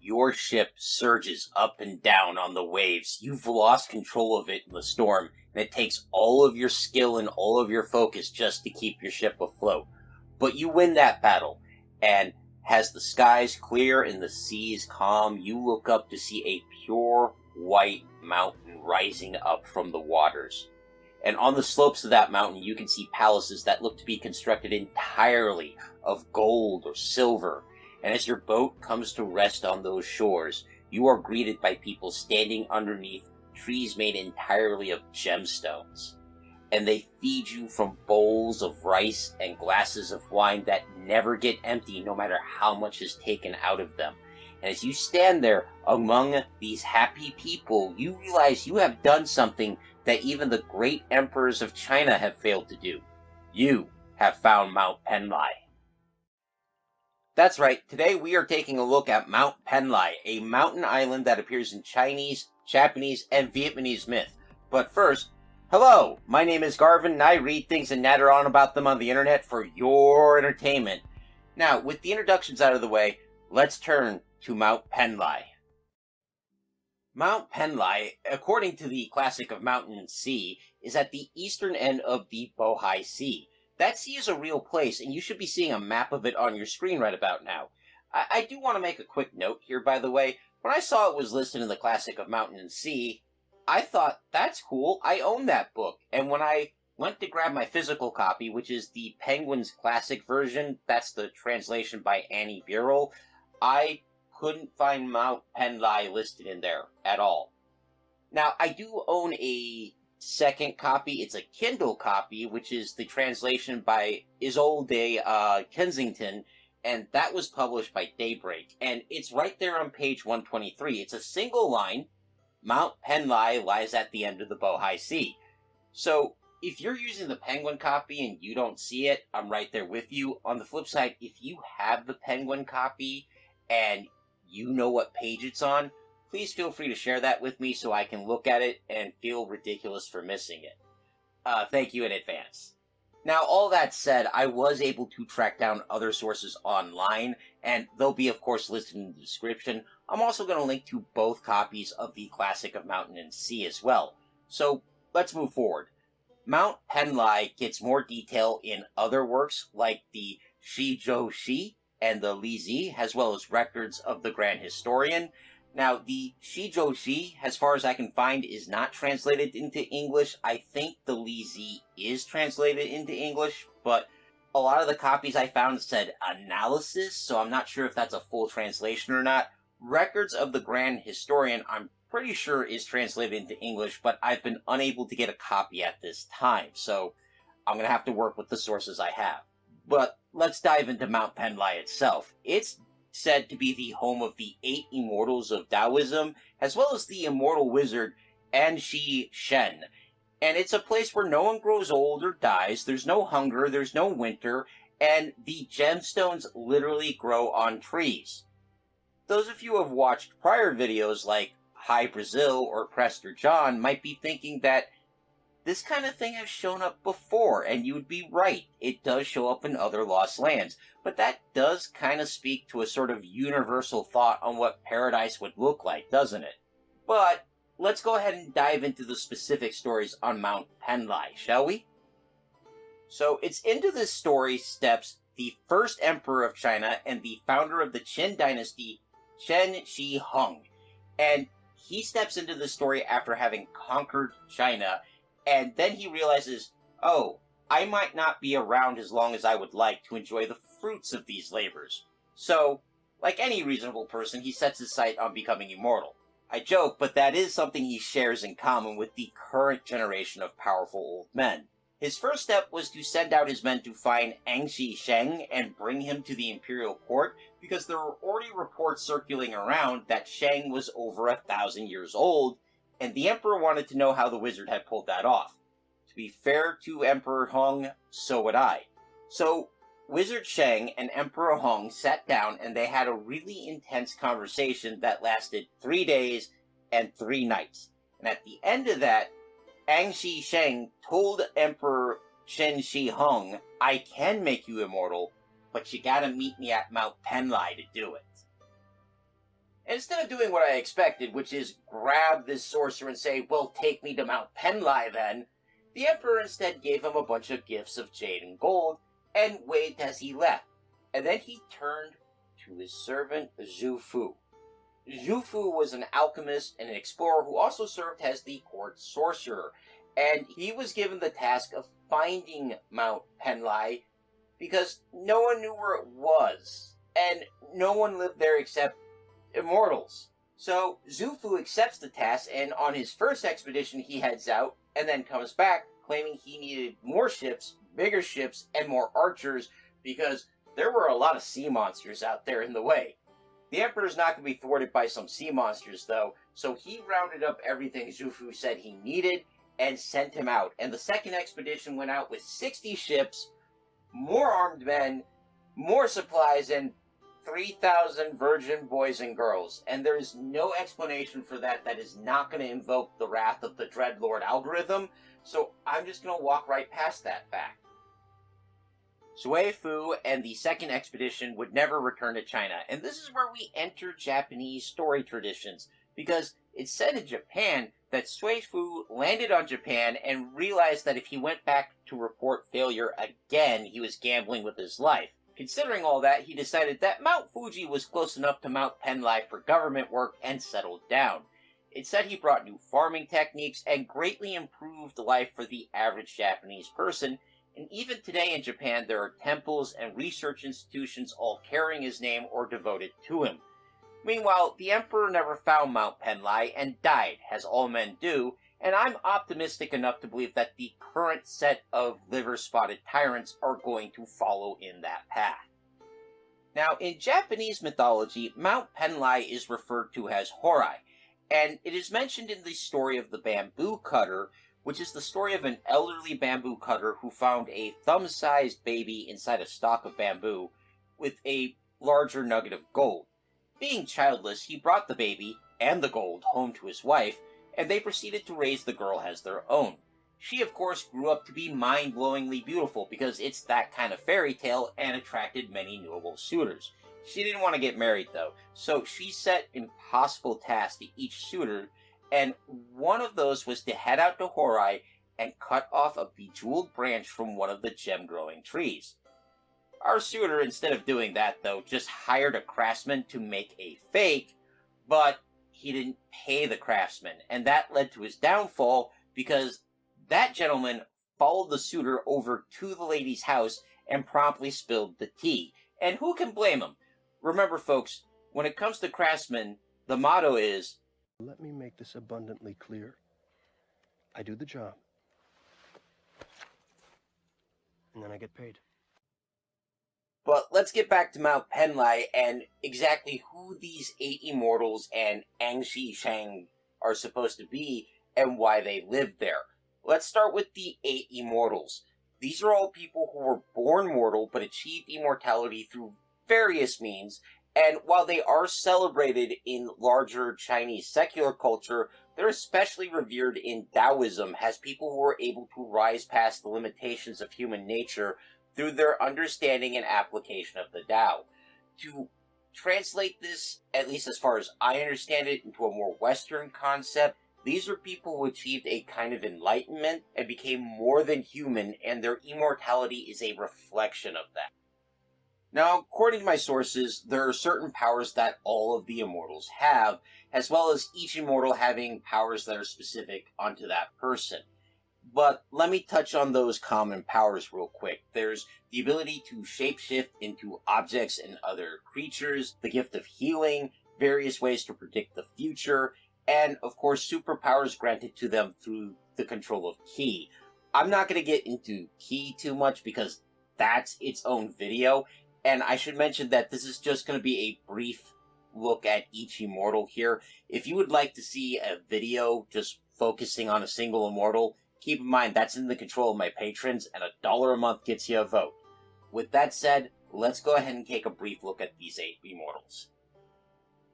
Your ship surges up and down on the waves. You've lost control of it in the storm, and it takes all of your skill and all of your focus just to keep your ship afloat. But you win that battle, and as the skies clear and the seas calm, you look up to see a pure white mountain rising up from the waters. And on the slopes of that mountain, you can see palaces that look to be constructed entirely of gold or silver. And as your boat comes to rest on those shores, you are greeted by people standing underneath trees made entirely of gemstones. And they feed you from bowls of rice and glasses of wine that never get empty no matter how much is taken out of them. And as you stand there among these happy people, you realize you have done something that even the great emperors of China have failed to do. You have found Mount Penglai. That's right, today we are taking a look at Mount Penglai, a mountain island that appears in Chinese, Japanese, and Vietnamese myth. But first, hello, my name is Garvin, and I read things and natter on about them on the internet for your entertainment. Now, with the introductions out of the way, let's turn to Mount Penglai. Mount Penglai, according to the classic of Mountain Sea, is at the eastern end of the Bohai Sea. That sea is a real place, and you should be seeing a map of it on your screen right about now. I do want to make a quick note here, by the way. When I saw it was listed in the classic of Mountain and Sea, I thought, that's cool, I own that book. And when I went to grab my physical copy, which is the Penguin's Classic version, that's the translation by Annie Burrell, I couldn't find Mount Penglai listed in there at all. Now, I do own a second copy. It's a Kindle copy, which is the translation by Isolde Kensington, and that was published by Daybreak. And it's right there on page 123. It's a single line. Mount Penglai lies at the end of the Bohai Sea. So, if you're using the Penguin copy and you don't see it, I'm right there with you. On the flip side, if you have the Penguin copy and you know what page it's on, please feel free to share that with me so I can look at it and feel ridiculous for missing it. Thank you in advance. Now, all that said, I was able to track down other sources online, and they'll be, of course, listed in the description. I'm also going to link to both copies of the Classic of Mountain and Sea as well. So, let's move forward. Mount Penglai gets more detail in other works, like the Shi Zhou Shi and the Li Zi, as well as records of the Grand Historian. Now, the Shi Zhou Shi, as far as I can find, is not translated into English. I think the Li Zi is translated into English, but a lot of the copies I found said analysis, so I'm not sure if that's a full translation or not. Records of the Grand Historian, I'm pretty sure is translated into English, but I've been unable to get a copy at this time, so I'm going to have to work with the sources I have. But let's dive into Mount Penglai itself. It's said to be the home of the 8 Immortals of Daoism, as well as the Immortal Wizard Anqi Sheng. And it's a place where no one grows old or dies, there's no hunger, there's no winter, and the gemstones literally grow on trees. Those of you who have watched prior videos like Hi Brazil or Prester John might be thinking that this kind of thing has shown up before, and you would be right. It does show up in other lost lands. But that does kind of speak to a sort of universal thought on what paradise would look like, doesn't it? But let's go ahead and dive into the specific stories on Mount Penglai, shall we? So it's into this story steps the first emperor of China and the founder of the Qin dynasty, Qin Shi Huang. And he steps into the story after having conquered China. And then he realizes, oh, I might not be around as long as I would like to enjoy the fruits of these labors. So, like any reasonable person, he sets his sight on becoming immortal. I joke, but that is something he shares in common with the current generation of powerful old men. His first step was to send out his men to find Anqi Sheng and bring him to the imperial court, because there were already reports circulating around that Sheng was over 1,000 years old, and the emperor wanted to know how the wizard had pulled that off. To be fair to Emperor Hong, so would I. So, Wizard Sheng and Emperor Hong sat down and they had a really intense conversation that lasted 3 days and 3 nights. And at the end of that, Anqi Sheng told Emperor Qin Shi Huang, I can make you immortal, but you gotta meet me at Mount Penglai to do it. And instead of doing what I expected, which is grab this sorcerer and say, well, take me to Mount Penglai then, the Emperor instead gave him a bunch of gifts of jade and gold, and waved as he left. And then he turned to his servant, Zhu Fu. Zhu Fu was an alchemist and an explorer who also served as the court sorcerer, and he was given the task of finding Mount Penglai because no one knew where it was, and no one lived there except immortals. So Zhu Fu accepts the task, and on his first expedition he heads out, and then comes back claiming he needed more ships, bigger ships, and more archers because there were a lot of sea monsters out there in the way. The Emperor's not going to be thwarted by some sea monsters, though, so he rounded up everything Zhu Fu said he needed and sent him out. And the second expedition went out with 60 ships, more armed men, more supplies, and 3,000 virgin boys and girls. And there is no explanation for that that is not going to invoke the wrath of the Dreadlord algorithm, so I'm just going to walk right past that fact. Sui Fu and the second expedition would never return to China, and this is where we enter Japanese story traditions, because it's said in Japan that Sui Fu landed on Japan and realized that if he went back to report failure again, he was gambling with his life. Considering all that, he decided that Mount Fuji was close enough to Mount Penglai for government work and settled down. It said he brought new farming techniques and greatly improved life for the average Japanese person. And even today in Japan, there are temples and research institutions all carrying his name or devoted to him. Meanwhile, the Emperor never found Mount Penglai and died, as all men do, and I'm optimistic enough to believe that the current set of liver-spotted tyrants are going to follow in that path. Now, in Japanese mythology, Mount Penglai is referred to as Horai, and it is mentioned in the story of the bamboo cutter, which is the story of an elderly bamboo cutter who found a thumb-sized baby inside a stalk of bamboo with a larger nugget of gold. Being childless, he brought the baby and the gold home to his wife, and they proceeded to raise the girl as their own. She, of course, grew up to be mind-blowingly beautiful because it's that kind of fairy tale and attracted many notable suitors. She didn't want to get married, though, so she set impossible tasks to each suitor, and one of those was to head out to Horai and cut off a bejeweled branch from one of the gem-growing trees. Our suitor, instead of doing that, though, just hired a craftsman to make a fake, but he didn't pay the craftsman, and that led to his downfall because that gentleman followed the suitor over to the lady's house and promptly spilled the tea. And who can blame him? Remember, folks, when it comes to craftsmen, the motto is, let me make this abundantly clear. I do the job, and then I get paid. But let's get back to Mount Penglai and exactly who these 8 Immortals and Anqi Sheng are supposed to be and why they lived there. Let's start with the 8 Immortals. These are all people who were born mortal but achieved immortality through various means, and while they are celebrated in larger Chinese secular culture, they're especially revered in Daoism as people who are able to rise past the limitations of human nature through their understanding and application of the Tao. To translate this, at least as far as I understand it, into a more Western concept, these are people who achieved a kind of enlightenment and became more than human, and their immortality is a reflection of that. Now, according to my sources, there are certain powers that all of the immortals have, as well as each immortal having powers that are specific onto that person. But let me touch on those common powers real quick. There's the ability to shapeshift into objects and other creatures, the gift of healing, various ways to predict the future, and of course superpowers granted to them through the control of ki. I'm not going to get into ki too much because that's its own video, and I should mention that this is just going to be a brief look at each immortal here. If you would like to see a video just focusing on a single immortal, keep in mind that's in the control of my patrons, and $1 a month gets you a vote. With that said, let's go ahead and take a brief look at these 8 immortals.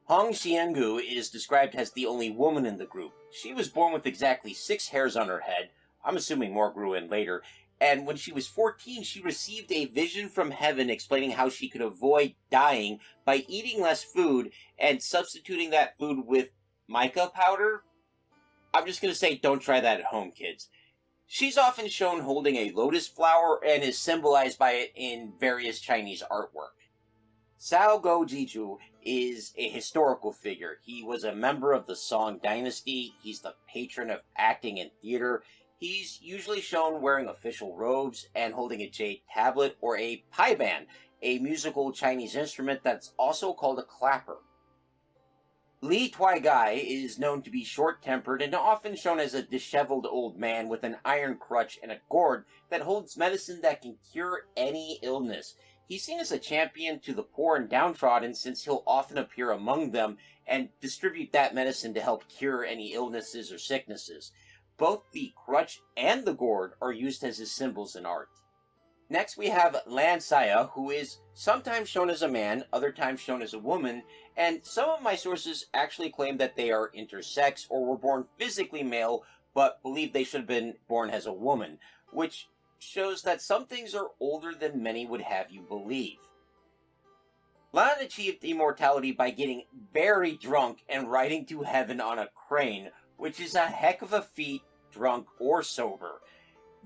Hong Xiangu is described as the only woman in the group. She was born with exactly 6 hairs on her head, I'm assuming more grew in later, And when she was 14, she received a vision from heaven explaining how she could avoid dying by eating less food and substituting that food with mica powder. I'm just going to say, don't try that at home, kids. She's often shown holding a lotus flower and is symbolized by it in various Chinese artwork. Cao Go-jiju is a historical figure. He was a member of the Song dynasty. He's the patron of acting and theater. He's usually shown wearing official robes and holding a jade tablet or a paiban, a musical Chinese instrument that's also called a clapper. Li Tuigai is known to be short-tempered and often shown as a disheveled old man with an iron crutch and a gourd that holds medicine that can cure any illness. He's seen as a champion to the poor and downtrodden since he'll often appear among them and distribute that medicine to help cure any illnesses or sicknesses. Both the crutch and the gourd are used as his symbols in art. Next we have Lan Xia, who is sometimes shown as a man, other times shown as a woman, and some of my sources actually claim that they are intersex or were born physically male, but believe they should have been born as a woman, which shows that some things are older than many would have you believe. Lan achieved immortality by getting very drunk and riding to heaven on a crane, which is a heck of a feat, drunk or sober.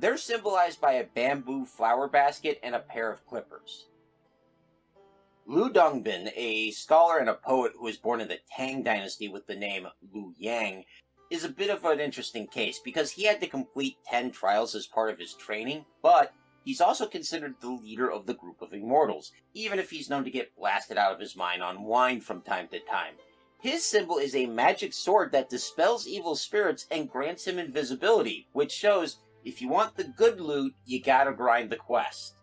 They're symbolized by a bamboo flower basket and a pair of clippers. Lu Dongbin, a scholar and a poet who was born in the Tang dynasty with the name Lu Yang, is a bit of an interesting case because he had to complete 10 trials as part of his training, but he's also considered the leader of the group of immortals, even if he's known to get blasted out of his mind on wine from time to time. His symbol is a magic sword that dispels evil spirits and grants him invisibility, which shows if you want the good loot, you gotta grind the quest.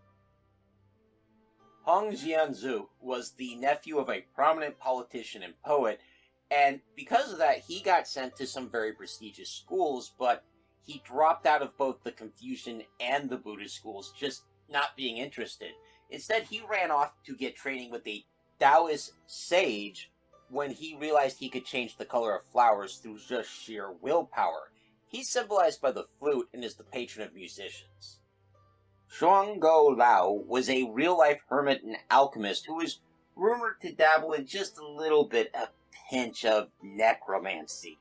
Hong Jianzhu was the nephew of a prominent politician and poet, and because of that, he got sent to some very prestigious schools, but he dropped out of both the Confucian and the Buddhist schools, just not being interested. Instead, he ran off to get training with a Taoist sage when he realized he could change the color of flowers through just sheer willpower. He's symbolized by the flute and is the patron of musicians. Shuanggo Lao was a real-life hermit and alchemist who was rumored to dabble in just a little bit, a pinch of necromancy.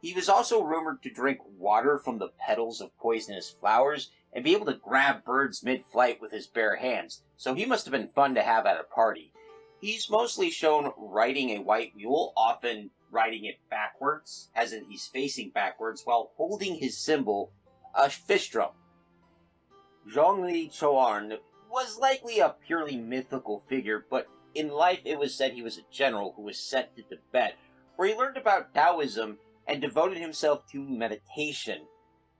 He was also rumored to drink water from the petals of poisonous flowers and be able to grab birds mid-flight with his bare hands, so he must have been fun to have at a party. He's mostly shown riding a white mule, often riding it backwards, as in he's facing backwards, while holding his symbol, a fish drum. Zhongli Chuan was likely a purely mythical figure, but in life it was said he was a general who was sent to Tibet, where he learned about Daoism and devoted himself to meditation.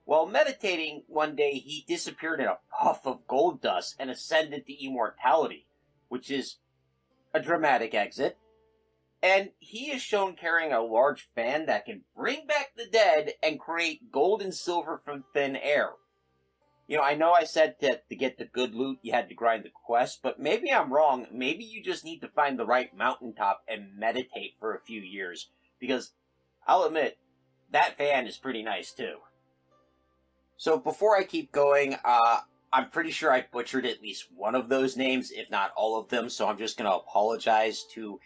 While meditating, one day he disappeared in a puff of gold dust and ascended to immortality, which is a dramatic exit. And he is shown carrying a large fan that can bring back the dead and create gold and silver from thin air. You know, I know I said that to get the good loot you had to grind the quest, but maybe I'm wrong. Maybe you just need to find the right mountaintop and meditate for a few years, because I'll admit, that fan is pretty nice too. So before I keep going, I'm pretty sure I butchered at least one of those names, if not all of them, so I'm just going to apologize to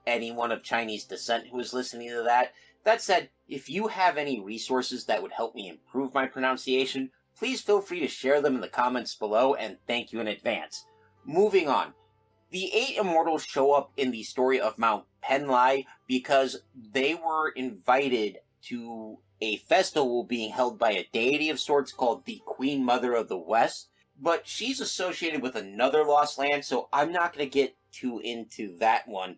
anyone of Chinese descent who is listening to that. That said, if you have any resources that would help me improve my pronunciation, please feel free to share them in the comments below, and thank you in advance. Moving on. The Eight Immortals show up in the story of Mount Penglai because they were invited to a festival being held by a deity of sorts called the Queen Mother of the West, but she's associated with another lost land, so I'm not going to get too into that one.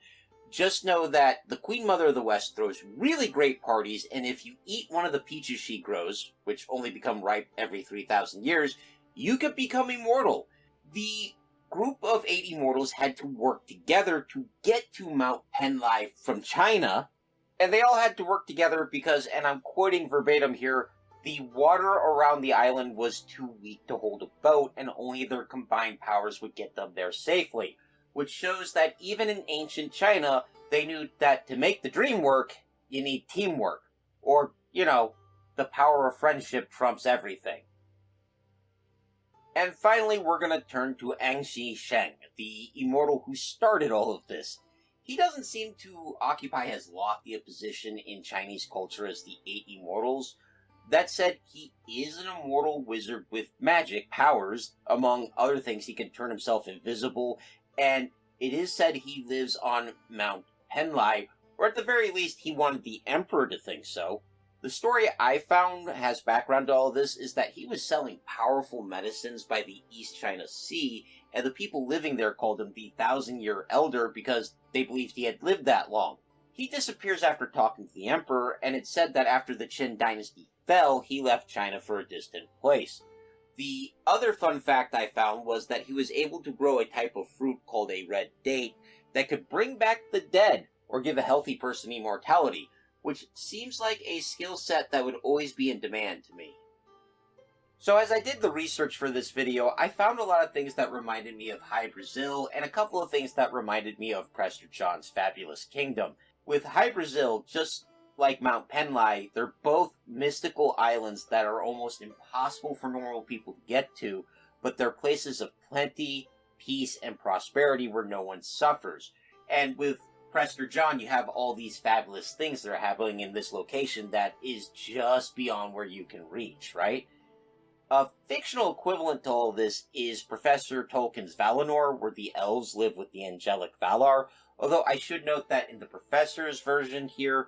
Just know that the Queen Mother of the West throws really great parties, and if you eat one of the peaches she grows, which only become ripe every 3,000 years, you could become immortal. The group of 8 immortals had to work together to get to Mount Penglai from China, and they all had to work together because, and I'm quoting verbatim here, the water around the island was too weak to hold a boat, and only their combined powers would get them there safely. Which shows that even in ancient China, they knew that to make the dream work, you need teamwork. Or, you know, the power of friendship trumps everything. And finally, we're going to turn to Anqi Sheng, the immortal who started all of this. He doesn't seem to occupy as lofty a position in Chinese culture as the Eight Immortals. That said, he is an immortal wizard with magic powers. Among other things, he can turn himself invisible, and it is said he lives on Mount Penglai, or at the very least, he wanted the Emperor to think so. The story I found has background to all this is that he was selling powerful medicines by the East China Sea, and the people living there called him the 1,000-year elder because they believed he had lived that long. He disappears after talking to the Emperor, and it's said that after the Qin dynasty fell, he left China for a distant place. The other fun fact I found was that he was able to grow a type of fruit called a red date that could bring back the dead or give a healthy person immortality, which seems like a skill set that would always be in demand to me. So as I did the research for this video, I found a lot of things that reminded me of High Brazil, and a couple of things that reminded me of Prester John's Fabulous Kingdom. With High Brazil, just like Mount Penglai, they're both mystical islands that are almost impossible for normal people to get to, but they're places of plenty, peace, and prosperity where no one suffers. And with Prester John, you have all these fabulous things that are happening in this location that is just beyond where you can reach, right? A fictional equivalent to all this is Professor Tolkien's Valinor, where the elves live with the angelic Valar, although I should note that in the Professor's version here,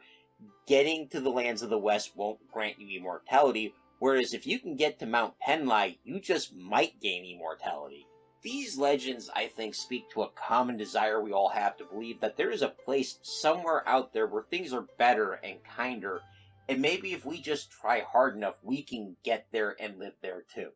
getting to the lands of the West won't grant you immortality, whereas if you can get to Mount Penglai, you just might gain immortality. These legends, I think, speak to a common desire we all have to believe that there is a place somewhere out there where things are better and kinder, and maybe if we just try hard enough, we can get there and live there too.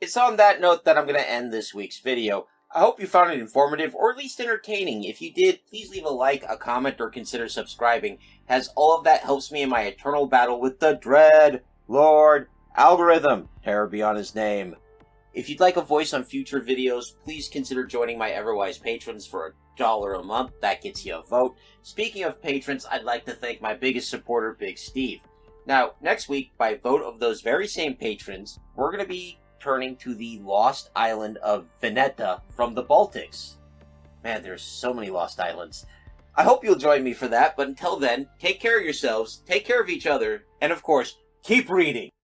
It's on that note that I'm going to end this week's video. I hope you found it informative, or at least entertaining. If you did, please leave a like, a comment, or consider subscribing, as all of that helps me in my eternal battle with the Dread Lord Algorithm. Terror be on his name. If you'd like a voice on future videos, please consider joining my Everwise patrons for $1 a month. That gets you a vote. Speaking of patrons, I'd like to thank my biggest supporter, Big Steve. Now, next week, by vote of those very same patrons, we're going to be turning to the lost island of Veneta from the Baltics. Man, there's so many lost islands. I hope you'll join me for that, but until then, take care of yourselves, take care of each other, and of course, keep reading!